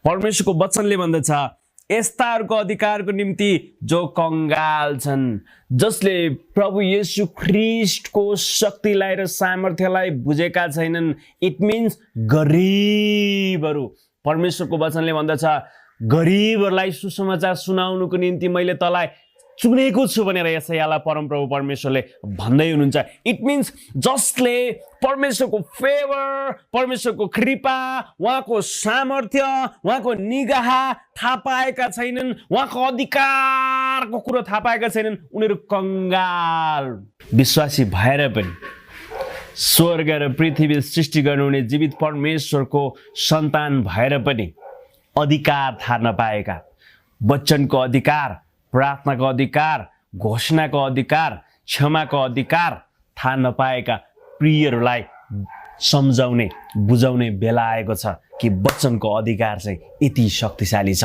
परमेश्वरको वचनले भन्दछ यस्ताहरूको अधिकारको निम्ति जो कंगाल छन्, जसले प्रभु येशू ख्रीष्टको शक्तिलाई र सामर्थ्यलाई बुझेका छैनन्। इट मिन्स गरीबहरू। परमेश्वरको वचनले भन्दछ गरीबहरूलाई सुसमाचार सुनाउनुको निम्ति मैले तँलाई चुनेको छु भनेर यशायालाई परमप्रभु परमेश्वरले भन्दै हुनुहुन्छ। इट मिन्स जसले परमेश्वरको फेभर, परमेश्वरको कृपा, उहाँको सामर्थ्य, उहाँको निगाह थाहा पाएका छैनन्, उहाँको अधिकारको कुरो थाहा पाएका छैनन्, उनीहरू कंगाल। विश्वासी भएर पनि स्वर्ग र पृथ्वी सृष्टि गर्नुहुने जीवित परमेश्वरको सन्तान भएर पनि अधिकार थाहा नपाएका, वचनको अधिकार, प्रार्थनाको अधिकार, घोषणाको अधिकार, क्षमाको अधिकार थाहा नपाएका प्रियहरूलाई सम्झाउने बुझाउने बेला आएको छ कि वचनको अधिकार चाहिँ यति शक्तिशाली छ।